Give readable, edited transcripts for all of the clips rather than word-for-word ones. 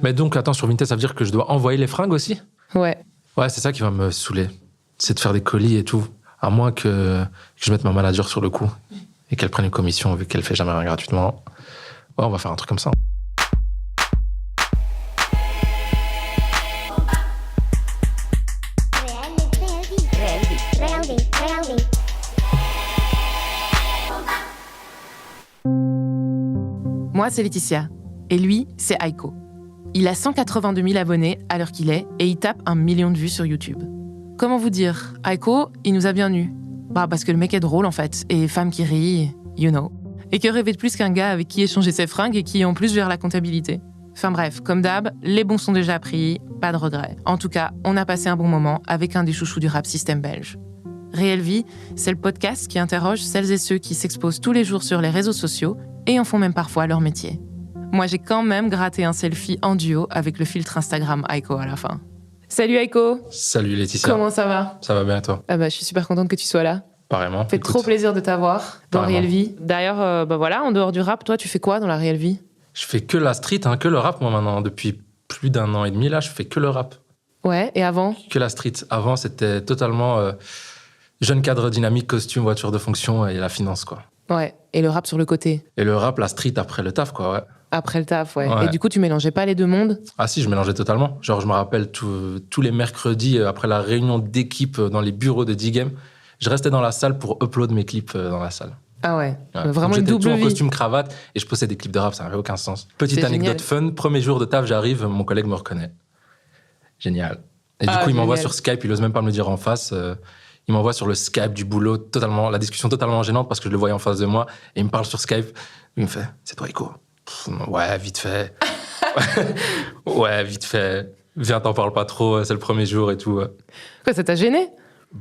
Mais donc, attends, sur Vinted, ça veut dire que je dois envoyer les fringues aussi? Ouais. Ouais, c'est ça qui va me saouler. C'est de faire des colis et tout. À moins que je mette ma manager sur le coup et qu'elle prenne une commission vu qu'elle fait jamais rien gratuitement. Ouais, on va faire un truc comme ça. Moi, c'est Laetitia. Et lui, c'est Aiko. Il a 182 000 abonnés à l'heure qu'il est et il tape 1 million de vues sur YouTube. Comment vous dire, Aiko, il nous a bien nus. Parce que le mec est drôle en fait, et femme qui rit, you know. Et que rêver de plus qu'un gars avec qui échanger ses fringues et qui en plus gère la comptabilité. Enfin bref, comme d'hab, les bons sont déjà pris, pas de regrets. En tout cas, on a passé un bon moment avec un des chouchous du rap système belge. Réelle Vie, c'est le podcast qui interroge celles et ceux qui s'exposent tous les jours sur les réseaux sociaux et en font même parfois leur métier. Moi, j'ai quand même gratté un selfie en duo avec le filtre Instagram Aiko à la fin. Salut Aiko. Salut Laetitia. Comment ça va? Ça va bien et toi? Je suis super contente que tu sois là. Pareillement. Ça fait trop plaisir de t'avoir dans la Réelle Vie. D'ailleurs, voilà, en dehors du rap, toi, tu fais quoi dans la Réelle Vie? Je fais que la street, que le rap moi maintenant. Depuis plus d'1 an et demi, là, je fais que le rap. Ouais, et avant? Que la street. Avant, c'était totalement jeune cadre dynamique, costume, voiture de fonction et la finance, quoi. Ouais, et le rap sur le côté? Et le rap, la street après le taf, quoi, ouais. Après le taf, ouais. Et du coup, tu mélangeais pas les deux mondes? Ah si, je mélangeais totalement. Genre, je me rappelle tous les mercredis, après la réunion d'équipe dans les bureaux de D-Game, je restais dans la salle pour upload mes clips dans la salle. Ah ouais, vraiment une double vie. J'étais tout en costume cravate et je postais des clips de rap, ça n'avait aucun sens. Petite anecdote fun, premier jour de taf, j'arrive, mon collègue me reconnaît. Génial. Et du coup, il m'envoie sur Skype, il ose même pas me le dire en face. Il m'envoie sur le Skype du boulot, la discussion totalement gênante parce que je le voyais en face de moi et il me parle sur Skype. Il me fait, c'est toi Aiko? Ouais, vite fait. Ouais, vite fait. Viens, t'en parles pas trop, c'est le premier jour et tout. Quoi, ça t'a gêné?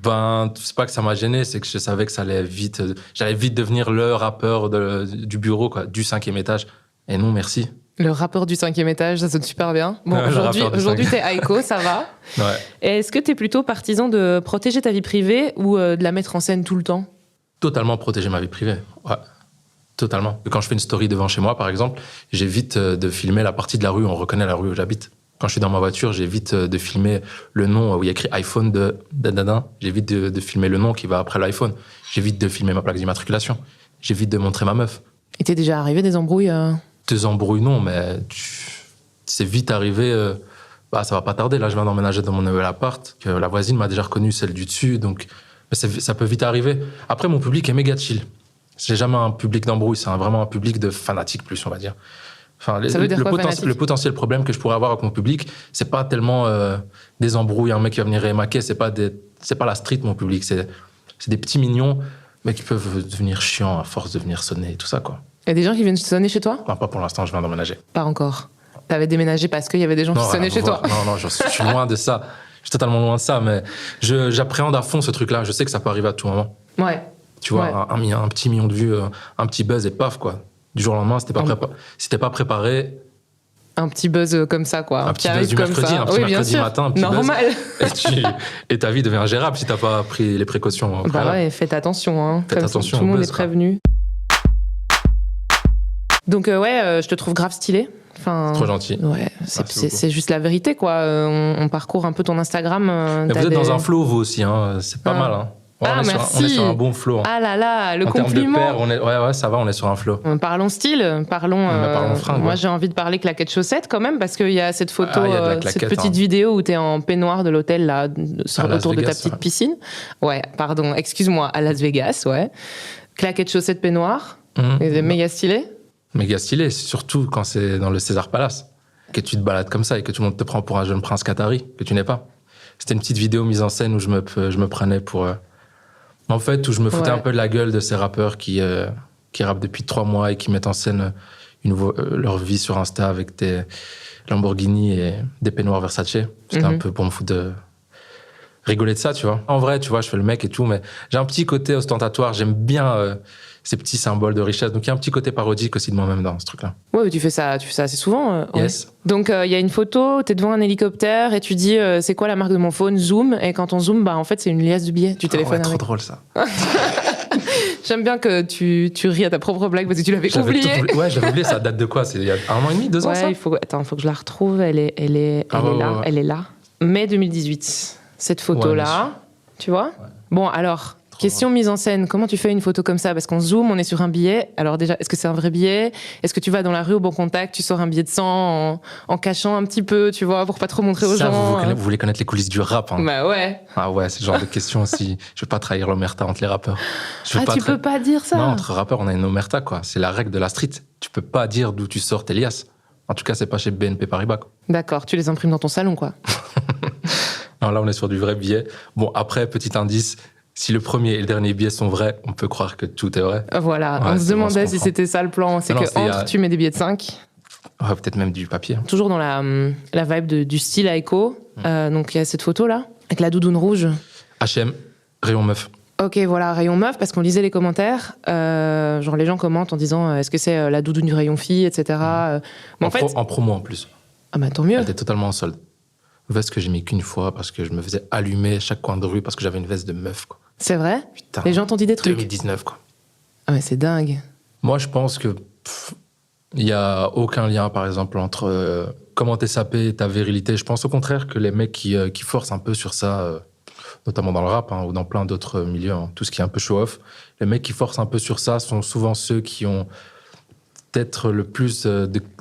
C'est pas que ça m'a gêné, c'est que je savais que ça allait vite. J'allais vite devenir le rappeur du bureau, quoi, du 5e étage. Et non, merci. Le rappeur du 5e étage, ça sonne super bien. Bon, aujourd'hui t'es Aiko, ça va. Ouais. Et est-ce que t'es plutôt partisan de protéger ta vie privée ou de la mettre en scène tout le temps? Totalement protéger ma vie privée, ouais. Totalement. Quand je fais une story devant chez moi, par exemple, j'évite de filmer la partie de la rue où on reconnaît la rue où j'habite. Quand je suis dans ma voiture, j'évite de filmer le nom où il y a écrit iPhone de dadadin. J'évite de filmer le nom qui va après l'iPhone. J'évite de filmer ma plaque d'immatriculation. J'évite de montrer ma meuf. Et t'es déjà arrivé des embrouilles Des embrouilles, non, mais c'est vite arrivé. Ça va pas tarder. Là, je viens d'emménager dans mon nouvel appart. Que la voisine m'a déjà reconnu, celle du dessus. Donc, ça peut vite arriver. Après, mon public est méga chill. J'ai jamais un public d'embrouille. C'est vraiment un public de fanatiques, plus, on va dire. Enfin, le potentiel problème que je pourrais avoir avec mon public, c'est pas tellement des embrouilles, un mec qui va venir rémaquer, c'est pas la street, mon public, c'est des petits mignons, mais qui peuvent devenir chiants à force de venir sonner et tout ça, quoi. Il y a des gens qui viennent sonner chez toi? Non, pas pour l'instant, je viens d'emménager. Pas encore. T'avais déménagé parce qu'il y avait des gens qui sonnaient chez toi? Non, je suis loin de ça. Je suis totalement loin de ça, mais j'appréhende à fond ce truc-là. Je sais que ça peut arriver à tout moment. Ouais. Tu vois, un petit million de vues, un petit buzz et paf, quoi. Du jour au lendemain, si t'es pas préparé. Un petit buzz comme ça, quoi. Un petit buzz du mercredi, un petit mercredi matin, un petit normal. Buzz. Et ta vie devient ingérable si t'as pas pris les précautions. Faites attention, hein. Faites attention. Tout le monde est prévenu. Donc, je te trouve grave stylé. Enfin, trop gentil. Ouais, c'est juste la vérité, quoi. On parcourt un peu ton Instagram. Mais vous êtes dans un flow, vous aussi, hein. C'est pas mal, hein. Ouais, merci. On est sur un bon flow. Ah là là, le compliment. En termes de paire, ça va, on est sur un flow. Parlons style, parlons fringues. Moi, j'ai envie de parler claquettes chaussettes quand même, parce qu'il y a cette photo, cette petite vidéo où t'es en peignoir de l'hôtel, là, autour de ta petite piscine. Ouais, pardon, excuse-moi, à Las Vegas, ouais. Claquettes chaussettes peignoir, méga stylé. Méga stylé, surtout quand c'est dans le César Palace, que tu te balades comme ça et que tout le monde te prend pour un jeune prince qatari, que tu n'es pas. C'était une petite vidéo mise en scène où je me prenais pour... En fait, où je me foutais un peu de la gueule de ces rappeurs qui rappent depuis 3 mois et qui mettent en scène leur vie sur Insta avec des Lamborghini et des peignoirs Versace. C'était un peu pour me foutre de... rigoler de ça, tu vois. En vrai, tu vois, je fais le mec et tout, mais j'ai un petit côté ostentatoire. J'aime bien ces petits symboles de richesse. Donc il y a un petit côté parodique aussi de moi-même dans ce truc-là. Ouais, mais tu fais ça assez souvent. Yes. Ouais. Donc il y a une photo, t'es devant un hélicoptère et tu dis c'est quoi la marque de mon phone? Zoom. Et quand on zoome, en fait c'est une liasse de billets. Tu téléphones. Ouais, trop drôle ça. J'aime bien que tu ris à ta propre blague parce que tu l'avais oublié. Ouais, j'avais oublié, ça date de quoi? C'est il y a 1 an et demi, 2 ans ça? Il faut que je la retrouve. Elle est là. Ouais. Elle est là. Mai 2018. Cette photo-là, tu vois? Ouais. Bon, alors, question mise en scène. Comment tu fais une photo comme ça? Parce qu'on zoome, on est sur un billet. Alors déjà, est-ce que c'est un vrai billet? Est-ce que tu vas dans la rue au bon contact, tu sors un billet de 100 en cachant un petit peu, tu vois, pour pas trop montrer aux gens? Vous voulez connaître les coulisses du rap, hein. Bah ouais. Ah ouais, c'est le genre de question aussi. Je veux pas trahir l'omerta entre les rappeurs. Peux pas dire ça? Non, entre rappeurs, on a une omerta, quoi. C'est la règle de la street. Tu peux pas dire d'où tu sors tes liasses. En tout cas, c'est pas chez BNP Paribas, quoi. D'accord, tu les imprimes dans ton salon, quoi. Non, là, on est sur du vrai billet. Bon, après, petit indice, si le premier et le dernier billet sont vrais, on peut croire que tout est vrai. Voilà, ouais, on se demandait si c'était ça le plan. C'est tu mets des billets de 5. Ouais, peut-être même du papier. Toujours dans la vibe du style Aiko. Donc, il y a cette photo-là, avec la doudoune rouge. H&M, rayon meuf. Ok, voilà, rayon meuf, parce qu'on lisait les commentaires. Genre, les gens commentent en disant est-ce que c'est la doudoune du rayon fille, etc. En promo, en plus. Ah bah, tant mieux. Elle était totalement en solde. Veste que j'ai mis qu'une fois parce que je me faisais allumer chaque coin de rue parce que j'avais une veste de meuf, quoi. C'est vrai? Putain. Les gens t'ont dit des trucs? 2019, quoi. Ah mais c'est dingue. Moi, je pense que il y a aucun lien, par exemple, entre comment t'es sapé et ta virilité. Je pense au contraire que les mecs qui forcent un peu sur ça, notamment dans le rap, hein, ou dans plein d'autres milieux, hein, tout ce qui est un peu show-off, les mecs qui forcent un peu sur ça sont souvent ceux qui ont peut-être le plus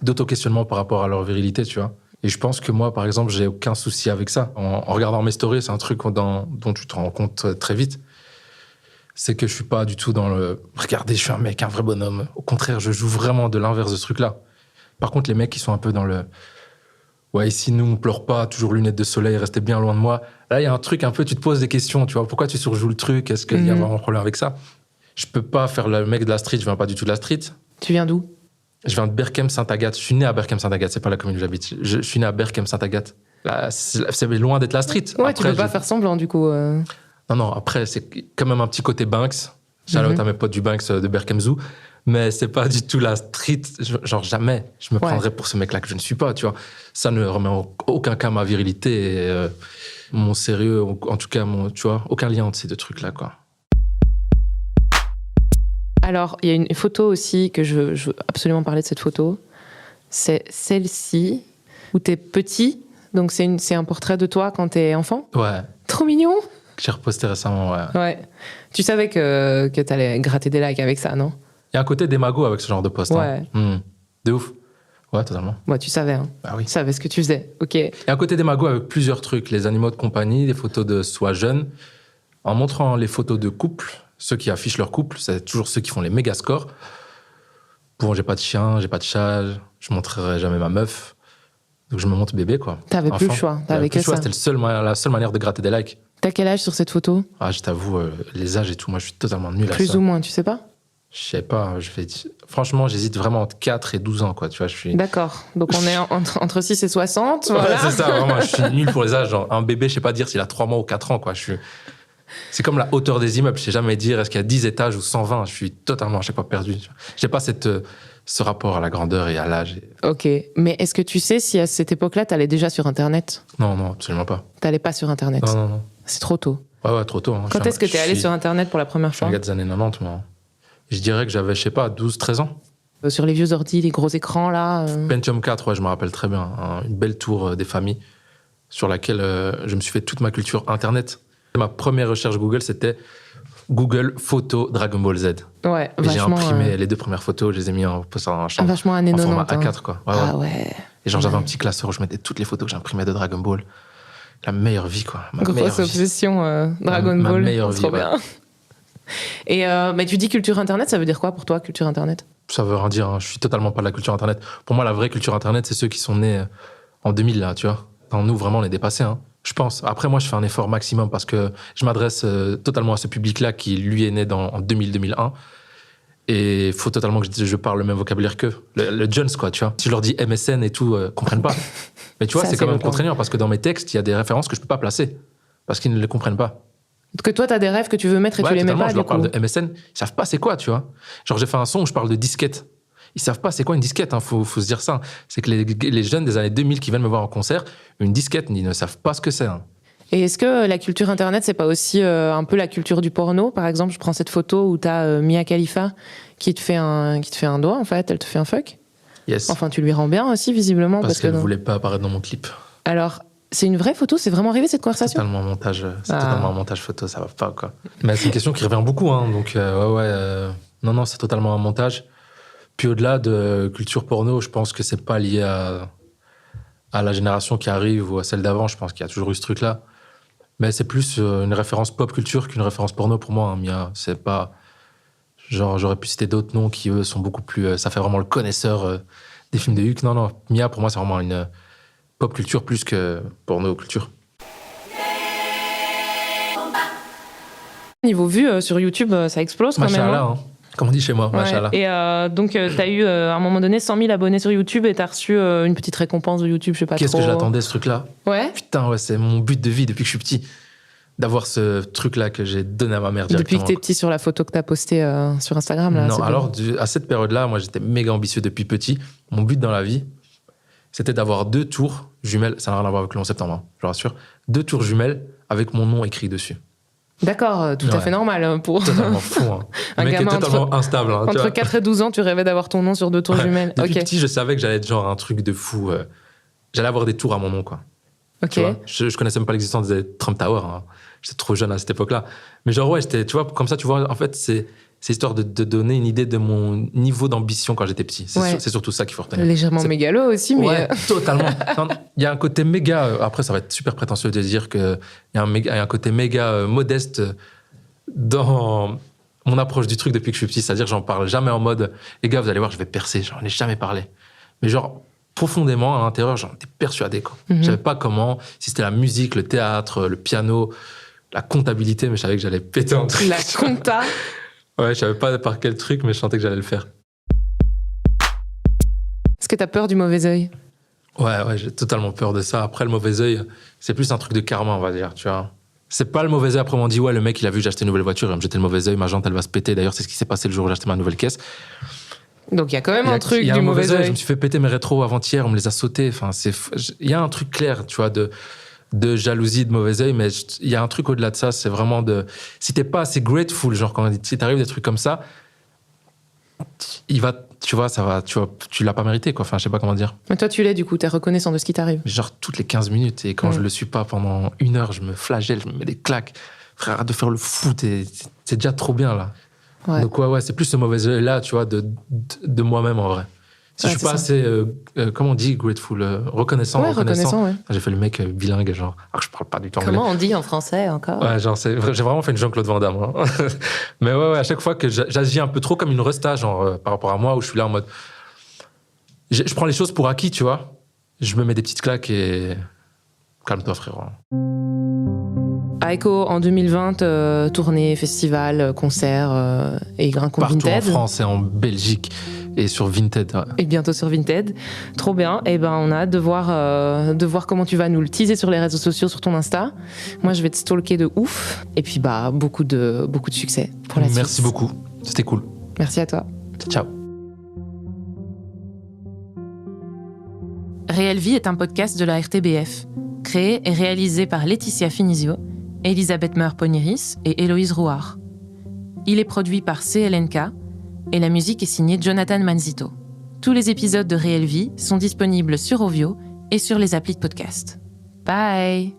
d'auto-questionnement par rapport à leur virilité, tu vois. Et je pense que moi, par exemple, j'ai aucun souci avec ça. En regardant mes stories, c'est un truc dont tu te rends compte très vite. C'est que je suis pas du tout dans le « regardez, je suis un mec, un vrai bonhomme ». Au contraire, je joue vraiment de l'inverse de ce truc-là. Par contre, les mecs qui sont un peu dans le « ouais, ici, nous, on pleure pas, toujours lunettes de soleil, restez bien loin de moi ». Là, il y a un truc un peu, tu te poses des questions, tu vois. Pourquoi tu surjoues le truc? Est-ce qu'il y a vraiment un problème avec ça? Je peux pas faire le mec de la street, je viens pas du tout de la street. Tu viens d'où? Je viens de Berkem-Saint-Agathe. Je suis né à Berkem-Saint-Agathe, c'est pas la commune où j'habite. Je suis né à Berkem-Saint-Agathe. Là, c'est loin d'être la street. Ouais, après, tu peux pas faire semblant, du coup. Non, après, c'est quand même un petit côté Banks. Shout-out à mes potes du Banks de Berkem Zoo. Mais c'est pas du tout la street. Genre, jamais je me prendrais pour ce mec-là que je ne suis pas, tu vois. Ça ne remet en aucun cas ma virilité et mon sérieux, en tout cas, tu vois, aucun lien entre ces deux trucs-là, quoi. Alors, il y a une photo aussi que je veux absolument parler de cette photo. C'est celle-ci, où t'es petit. Donc, c'est un portrait de toi quand t'es enfant. Ouais. Trop mignon. Que j'ai reposté récemment, ouais. Ouais. Tu savais que t'allais gratter des likes avec ça, non? Il y a un côté démago avec ce genre de post. Ouais. Hein. De ouf. Ouais, totalement. Ouais, tu savais, hein. Bah oui. Tu savais ce que tu faisais. Ok. Il y a un côté démago avec plusieurs trucs. Les animaux de compagnie, les photos de soi jeune. En montrant les photos de couple, ceux qui affichent leur couple, c'est toujours ceux qui font les méga scores. Bon, j'ai pas de chien, j'ai pas de chat, je montrerai jamais ma meuf. Donc je me montre bébé, quoi. T'avais plus le choix. T'avais que ça. C'était la seule manière de gratter des likes. T'as quel âge sur cette photo? Ah, je t'avoue, les âges et tout, moi je suis totalement nul à ça. Plus ou moins, tu sais pas? Je sais pas, franchement, j'hésite vraiment entre 4 et 12 ans, quoi, tu vois, je suis... D'accord, donc on est entre 6 et 60, voilà. Ouais, c'est ça, vraiment, je suis nul pour les âges. Genre, un bébé, je sais pas dire s'il a 3 mois ou 4 ans, quoi, C'est comme la hauteur des immeubles, je sais jamais dire est-ce qu'il y a 10 étages ou 120, je suis totalement à chaque fois perdu. J'ai pas ce rapport à la grandeur et à l'âge. Ok, mais est-ce que tu sais si à cette époque-là, t'allais déjà sur Internet? Non, absolument pas. T'allais pas sur Internet? Non. C'est trop tôt. Ouais, trop tôt. Hein. Quand est-ce que t'es allé sur Internet pour la première fois? Je suis un gars des années 90, moi. Je dirais que j'avais, je sais pas, 12-13 ans. Sur les vieux ordi, les gros écrans, là Pentium 4, ouais, je me rappelle très bien. Une belle tour des familles sur laquelle je me suis fait toute ma culture Internet. Ma première recherche Google, c'était Google photo Dragon Ball Z. Ouais, et j'ai imprimé les 2 premières photos, je les ai mis en chambre. Vachement années 90. En format A4, quoi. Ah ouais. Et genre, j'avais un petit classeur où je mettais toutes les photos que j'imprimais de Dragon Ball. La meilleure vie, quoi. Grosse obsession Dragon Ball. Ma meilleure vie, trop bien. Et mais tu dis culture Internet, ça veut dire quoi pour toi, culture Internet? Ça veut rien dire, hein. Je suis totalement pas de la culture Internet. Pour moi, la vraie culture Internet, c'est ceux qui sont nés en 2000, là, tu vois. Dans nous, vraiment, on est dépassés, hein. Je pense. Après, moi, je fais un effort maximum parce que je m'adresse totalement à ce public-là qui, lui, est né en 2000-2001. Et il faut totalement que je parle le même vocabulaire qu'eux. Le Jones, quoi, tu vois. Si je leur dis MSN et tout, comprennent pas. Mais tu vois, c'est quand même contraignant parce que dans mes textes, il y a des références que je peux pas placer parce qu'ils ne les comprennent pas. Que toi, t'as des rêves que tu veux mettre et tu les mets pas, je leur parle de MSN, ils savent pas c'est quoi, tu vois. Genre, j'ai fait un son où je parle de disquette. Ils savent pas c'est quoi une disquette, hein, faut se dire ça. C'est que les jeunes des années 2000 qui viennent me voir en concert, une disquette, ils ne savent pas ce que c'est. Hein. Et est-ce que la culture Internet, c'est pas aussi un peu la culture du porno ? Par exemple, je prends cette photo où t'as Mia Khalifa qui te fait un doigt, en fait, elle te fait un fuck. Yes. Enfin, tu lui rends bien aussi, visiblement. Parce qu'elle voulait pas apparaître dans mon clip. Alors, c'est une vraie photo ? C'est vraiment arrivé, cette conversation ? Totalement un montage photo, ça va pas, quoi. Mais c'est une question qui revient beaucoup, hein, donc non, c'est totalement un montage. Puis au-delà de culture porno, je pense que c'est pas lié à la génération qui arrive ou à celle d'avant. Je pense qu'il y a toujours eu ce truc-là. Mais c'est plus une référence pop culture qu'une référence porno pour moi, hein, Mia. C'est pas... Genre, j'aurais pu citer d'autres noms qui, eux, sont beaucoup plus... ça fait vraiment le connaisseur des films de Huck. Non, Mia, pour moi, c'est vraiment une pop culture plus que porno culture. Niveau vue sur YouTube, ça explose quand même. Machallah, hein. Comme on dit chez moi, machallah. Et donc, t'as eu à un moment donné 100 000 abonnés sur YouTube et t'as reçu une petite récompense de YouTube, je sais pas Qu'est-ce trop. que j'attendais, ce truc-là ? Ouais. Putain, ouais, c'est mon but de vie depuis que je suis petit. D'avoir ce truc-là que j'ai donné à ma mère directement. Depuis que t'es petit sur la photo que t'as postée sur Instagram, là. Non, alors, à cette période-là, moi, j'étais méga ambitieux depuis petit. Mon but dans la vie, c'était d'avoir 2 tours jumelles. Ça n'a rien à voir avec le 11 septembre, hein, je vous rassure. 2 tours jumelles avec mon nom écrit dessus. D'accord, tout à fait normal pour... Totalement fou, hein. Le mec est totalement instable. Hein, entre 4 et 12 ans, tu rêvais d'avoir ton nom sur 2 tours jumelles. Depuis petit, je savais que j'allais être genre un truc de fou. J'allais avoir des tours à mon nom, quoi. Ok. Tu vois, je connaissais même pas l'existence des Trump Tower. Hein. J'étais trop jeune à cette époque-là. Mais genre, ouais, tu vois, comme ça, tu vois, en fait, c'est histoire de donner une idée de mon niveau d'ambition quand j'étais petit. C'est surtout ça qu'il faut retenir. Légèrement mégalo aussi, mais... Ouais, totalement. Il y a un côté méga... après, ça va être super prétentieux de dire qu'il y a un côté méga modeste dans mon approche du truc depuis que je suis petit. C'est-à-dire que j'en parle jamais en mode « Les gars, vous allez voir, je vais percer. » J'en ai jamais parlé. Mais genre, profondément, à l'intérieur, j'en étais persuadé, quoi. Je savais pas comment, si c'était la musique, le théâtre, le piano, la comptabilité, mais je savais que j'allais péter un truc. La compta. Ouais, je savais pas par quel truc, mais je sentais que j'allais le faire. Est-ce que t'as peur du mauvais œil ? Ouais, j'ai totalement peur de ça. Après, le mauvais œil, c'est plus un truc de karma, on va dire, tu vois. C'est pas le mauvais œil. Après, on dit, ouais, le mec, il a vu que j'ai acheté une nouvelle voiture, il va me jeter le mauvais œil, ma jante, elle va se péter. D'ailleurs, c'est ce qui s'est passé le jour où j'ai acheté ma nouvelle caisse. Donc, il y a quand même un truc du mauvais œil. Je me suis fait péter mes rétros avant-hier, on me les a sautés. Enfin, il y a un truc clair, tu vois, de jalousie, de mauvais œil, mais il y a un truc au-delà de ça, c'est vraiment si t'es pas assez grateful, genre quand si t'arrives des trucs comme ça, tu l'as pas mérité, quoi. Enfin, je sais pas comment dire. Mais toi, tu l'es, du coup, t'es reconnaissant de ce qui t'arrive. Genre toutes les 15 minutes, et quand je le suis pas pendant 1 heure, je me flagelle, je me mets des claques. Frère, arrête de faire le fou, c'est déjà trop bien, là. Ouais. Donc, ouais, c'est plus ce mauvais œil-là, tu vois, de moi-même, en vrai. Si je suis pas assez, comment on dit, grateful, reconnaissant. Ouais. J'ai fait le mec bilingue, genre, alors que je parle pas du tout anglais. Comment on dit en français encore ? Ouais, genre, j'ai vraiment fait une Jean-Claude Van Damme. Hein. Mais ouais, à chaque fois que j'agis un peu trop comme une resta, genre, par rapport à moi, où je suis là en mode. Je prends les choses pour acquis, tu vois. Je me mets des petites claques et. Calme-toi, frérot. Aiko, en 2020, tournée, festival, concert et Grain Compte Vinted. Partout en France et en Belgique. Et sur Vinted. Ouais. Et bientôt sur Vinted. Trop bien. Et ben, on a hâte de voir comment tu vas nous le teaser sur les réseaux sociaux, sur ton Insta. Moi, je vais te stalker de ouf. Et puis, beaucoup de succès pour la suite. Merci beaucoup. C'était cool. Merci à toi. Ciao. Réelle Vie est un podcast de la RTBF, créé et réalisé par Laetitia Finizio, Elisabeth Meur-Poniris et Héloïse Rouard. Il est produit par CLNK et la musique est signée Jonathan Manzito. Tous les épisodes de Réelle Vie sont disponibles sur Ovio et sur les applis de podcast. Bye.